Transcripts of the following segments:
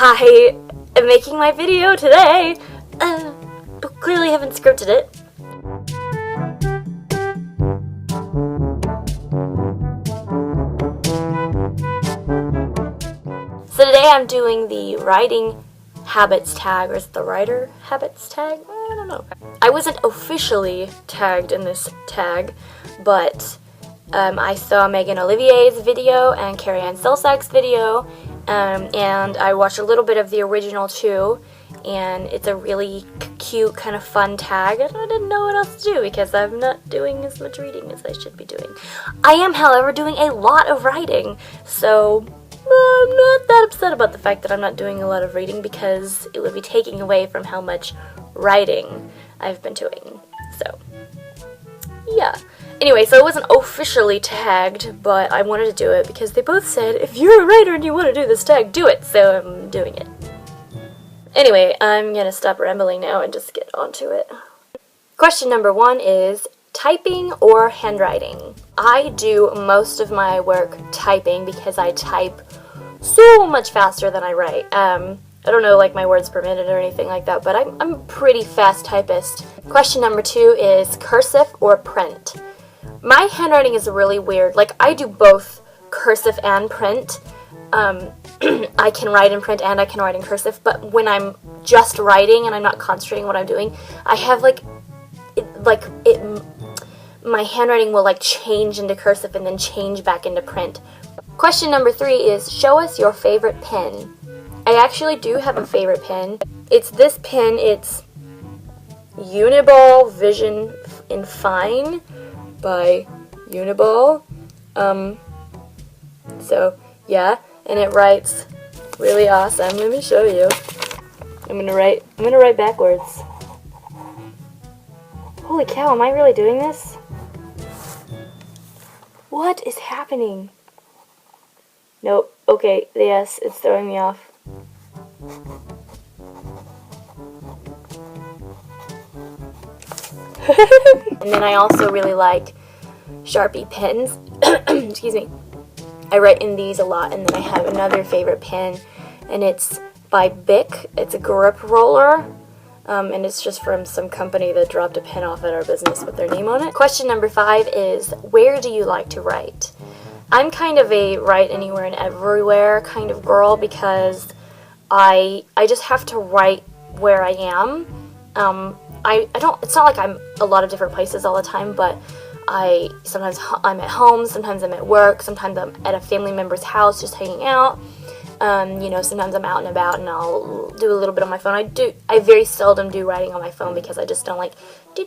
I am making my video today, but clearly haven't scripted it. So today I'm doing the writing habits tag, or is it the writer habits tag? I don't know. I wasn't officially tagged in this tag, but I saw Megan Olivier's video and Carrie Ann Selsak's video, and I watched a little bit of the original too, and it's a really cute, kind of fun tag, and I didn't know what else to do because I'm not doing as much reading as I should be doing. I am, however, doing a lot of writing, so I'm not that upset about the fact that I'm not doing a lot of reading because it would be taking away from how much writing I've been doing. So, yeah. Anyway, so I wasn't officially tagged, but I wanted to do it because they both said, if you're a writer and you want to do this tag, do it, so I'm doing it. Anyway, I'm going to stop rambling now and just get onto it. Question number 1 is, typing or handwriting? I do most of my work typing because I type so much faster than I write. I don't know, like, my words per minute or anything like that, but I'm a pretty fast typist. Question number 2 is cursive or print? My handwriting is really weird. Like, I do both cursive and print. I can write in print and I can write in cursive, but when I'm just writing and I'm not concentrating on what I'm doing, I have my handwriting will like change into cursive and then change back into print. Question number 3 is, show us your favorite pen. I actually do have a favorite pen. It's this pen. It's Uniball Vision in Fine by Uniball. So yeah, and it writes really awesome. Let me show you. I'm gonna write backwards. Holy cow, am I really doing this? What is happening? Nope. Okay, yes, it's throwing me off. And then I also really like Sharpie pens. Excuse me. I write in these a lot, and then I have another favorite pen, and it's by Bic. It's a grip roller, and it's just from some company that dropped a pen off at our business with their name on it. Question number 5 is, where do you like to write? I'm kind of a write anywhere and everywhere kind of girl because I just have to write where I am. It's not like I'm a lot of different places all the time, but sometimes I'm at home, sometimes I'm at work, sometimes I'm at a family member's house just hanging out. Sometimes I'm out and about and I'll do a little bit on my phone. I very seldom do writing on my phone because I just don't like, I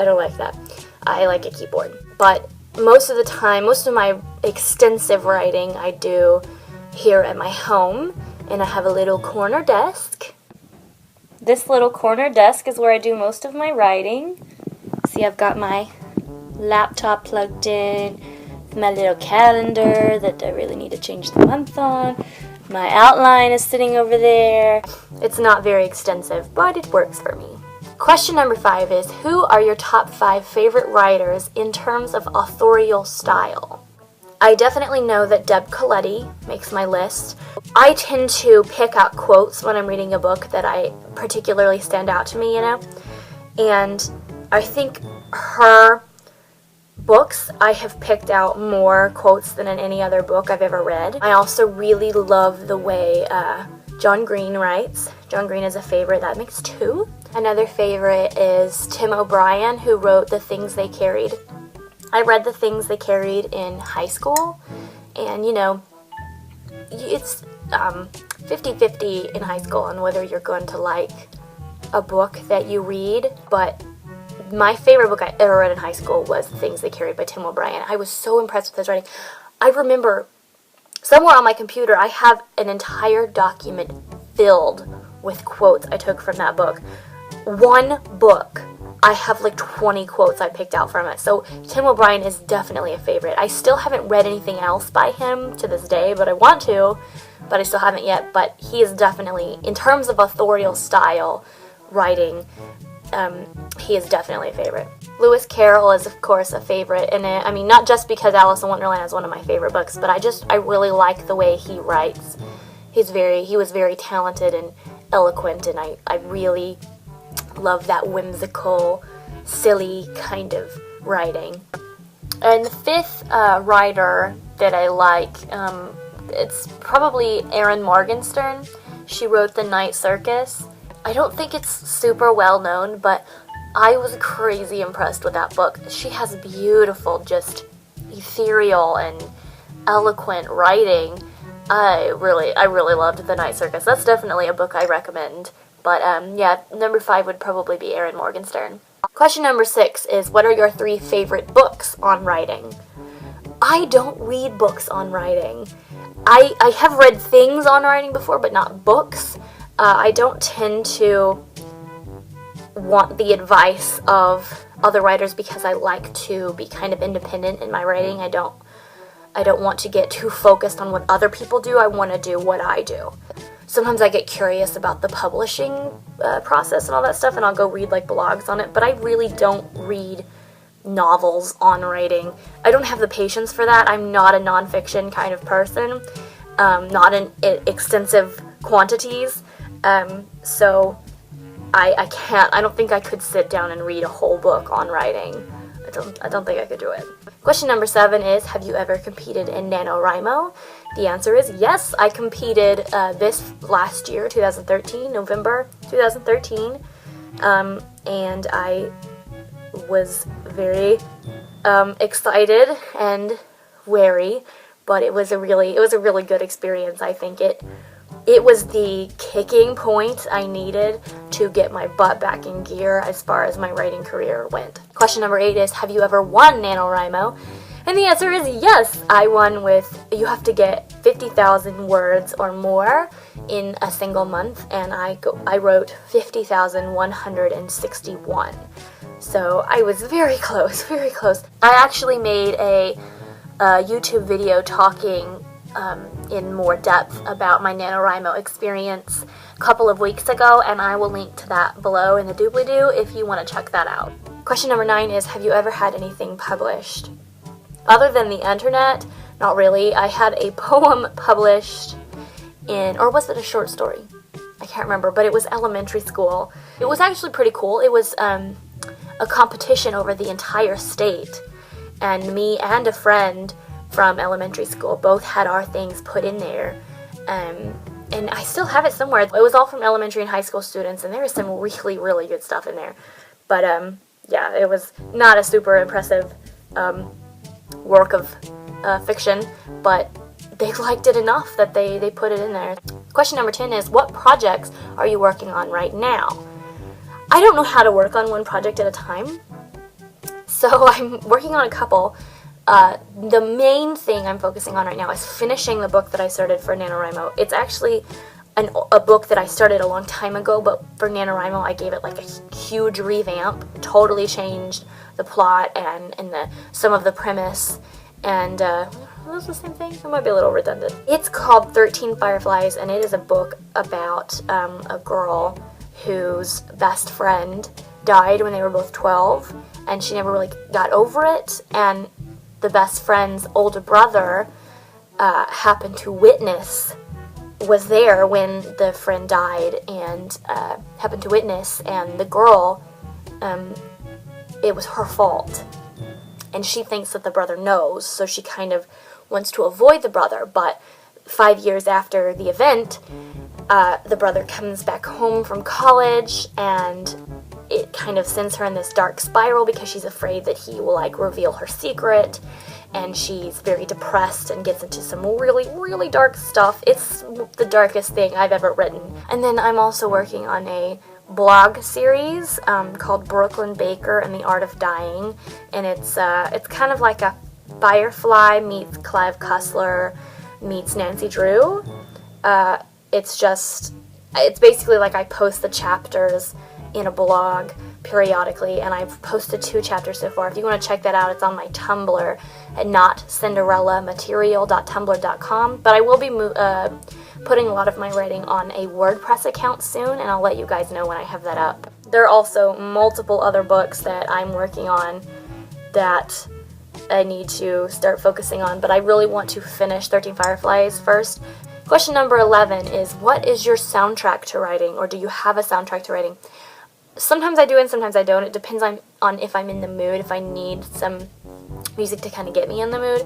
don't like that. I like a keyboard. But most of the time, most of my extensive writing I do here at my home, and I have a little corner desk. This little corner desk is where I do most of my writing. See, I've got my laptop plugged in, my little calendar that I really need to change the month on. My outline is sitting over there. It's not very extensive, but it works for me. Question number 5 is, who are your top 5 favorite writers in terms of authorial style? I definitely know that Deb Coletti makes my list. I tend to pick out quotes when I'm reading a book that I particularly stand out to me, and I think her books, I have picked out more quotes than in any other book I've ever read. I also really love the way John Green writes. John Green is a favorite. That makes 2. Another favorite is Tim O'Brien, who wrote The Things They Carried. I read The Things They Carried in high school, and it's 50-50 in high school on whether you're going to like a book that you read, but my favorite book I ever read in high school was The Things They Carried by Tim O'Brien. I was so impressed with his writing. I remember somewhere on my computer I have an entire document filled with quotes I took from that book. One book, I have like 20 quotes I picked out from it. So Tim O'Brien is definitely a favorite. I still haven't read anything else by him to this day, but I want to, but I still haven't yet. But he is definitely, in terms of authorial style writing, he is definitely a favorite. Lewis Carroll is, of course, a favorite, and I mean, not just because Alice in Wonderland is one of my favorite books, but I really like the way he writes. he was very talented and eloquent, and I really love that whimsical, silly kind of writing. And the fifth writer that I like, it's probably Erin Morgenstern. She wrote The Night Circus. I don't think it's super well known, but I was crazy impressed with that book. She has beautiful, just ethereal and eloquent writing. I really loved The Night Circus. That's definitely a book I recommend. But yeah, number 5 would probably be Erin Morgenstern. Question number 6 is, what are your 3 favorite books on writing? I don't read books on writing. I have read things on writing before, but not books. I don't tend to want the advice of other writers because I like to be kind of independent in my writing. I don't want to get too focused on what other people do. I want to do what I do. Sometimes I get curious about the publishing process and all that stuff, and I'll go read like blogs on it, but I really don't read novels on writing. I don't have the patience for that. I'm not a nonfiction kind of person, not in extensive quantities, so I don't think I could sit down and read a whole book on writing. I don't think I could do it. Question number 7 is, have you ever competed in NaNoWriMo? The answer is yes. I competed this last year, 2013, November 2013, and I was very excited and wary, but it was a really good experience. I think it was the kicking point I needed to get my butt back in gear as far as my writing career went. Question number 8 is, have you ever won NaNoWriMo? And the answer is yes. I won with, you have to get 50,000 words or more in a single month, and I wrote 50,161. So I was very close, very close. I actually made a YouTube video talking in more depth about my NaNoWriMo experience a couple of weeks ago, and I will link to that below in the doobly-doo if you want to check that out. Question number 9 is, have you ever had anything published? Other than the internet, not really. I had a poem published in, or was it a short story? I can't remember, but it was elementary school. It was actually pretty cool. It was a competition over the entire state, and me and a friend from elementary school both had our things put in there, and I still have it somewhere. It was all from elementary and high school students, and there was some really, really good stuff in there. But yeah, it was not a super impressive work of fiction, but they liked it enough that they put it in there. Question number 10 is, what projects are you working on right now? I don't know how to work on one project at a time, so I'm working on a couple. The main thing I'm focusing on right now is finishing the book that I started for NaNoWriMo. It's actually a book that I started a long time ago, but for NaNoWriMo I gave it like a huge revamp, totally changed the plot and some of the premise, and was the same thing? It might be a little redundant. It's called 13 Fireflies, and it is a book about a girl whose best friend died when they were both 12, and she never really got over it, and the best friend's older brother happened to was there when the friend died, and happened to witness, and the girl, it was her fault, and she thinks that the brother knows, so she kind of wants to avoid the brother. But 5 years after the event, the brother comes back home from college, and it kind of sends her in this dark spiral because she's afraid that he will like reveal her secret, and she's very depressed and gets into some really, really dark stuff. It's the darkest thing I've ever written. And then I'm also working on a blog series called Brooklyn Baker and the Art of Dying, and it's kind of like a Firefly meets Clive Cussler meets Nancy Drew. It's basically like I post the chapters in a blog periodically, and I've posted 2 chapters so far. If you want to check that out, it's on my Tumblr at notcinderellamaterial.tumblr.com, but I will be putting a lot of my writing on a WordPress account soon, and I'll let you guys know when I have that up. There are also multiple other books that I'm working on that I need to start focusing on, but I really want to finish 13 Fireflies first. Question number 11 is, what is your soundtrack to writing, or do you have a soundtrack to writing? Sometimes I do and sometimes I don't. It depends on if I'm in the mood, if I need some music to kind of get me in the mood.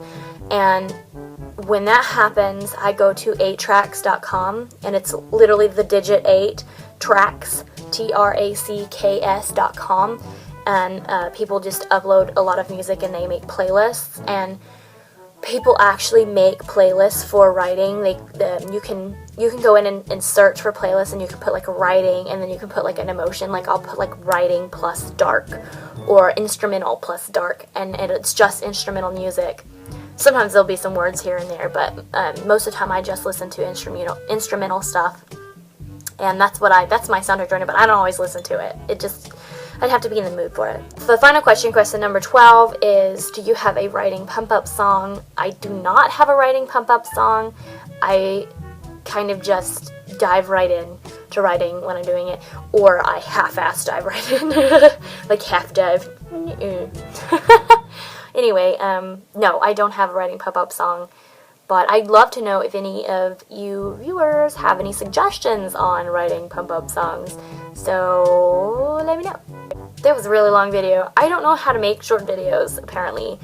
And when that happens, I go to 8tracks.com, and it's literally the digit 8 tracks, tracks.com, and people just upload a lot of music and they make playlists, and people actually make playlists for writing. You can go in and search for playlists, and you can put like writing, and then you can put like an emotion, like I'll put like writing plus dark, or instrumental plus dark, and it's just instrumental music. Sometimes there'll be some words here and there, but most of the time I just listen to instrumental stuff, and that's my soundtrack journey. But I don't always listen to it. I'd have to be in the mood for it. So the final question number 12, is, do you have a writing pump-up song? I do not have a writing pump-up song. I kind of just dive right in to writing when I'm doing it, or I half-ass dive right in, like half dive. Anyway, no, I don't have a writing pump-up song, but I'd love to know if any of you viewers have any suggestions on writing pump-up songs, so let me know. That was a really long video. I don't know how to make short videos, apparently.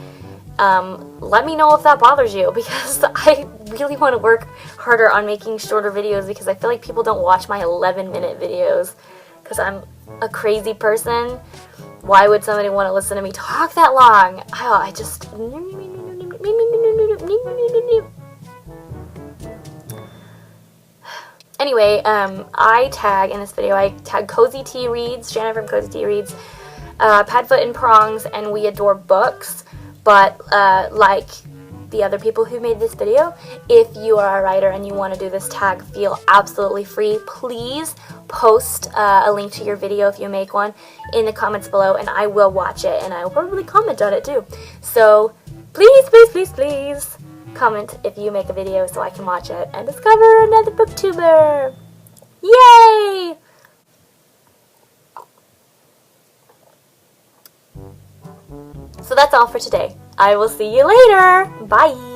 Let me know if that bothers you, because I really want to work harder on making shorter videos, because I feel like people don't watch my 11-minute videos, because I'm a crazy person. Why would somebody want to listen to me talk that long? I just... Anyway, I tag in this video, I tag Cozy Tea Reads, Shannon from Cozy Tea Reads, Pad, Foote, and Prongs, and We Adore Books. But like the other people who made this video, if you are a writer and you want to do this tag, feel absolutely free. Please post a link to your video if you make one in the comments below, and I will watch it, and I will probably comment on it too. So please, please, please, please comment if you make a video so I can watch it and discover another booktuber. Yay! So that's all for today. I will see you later. Bye!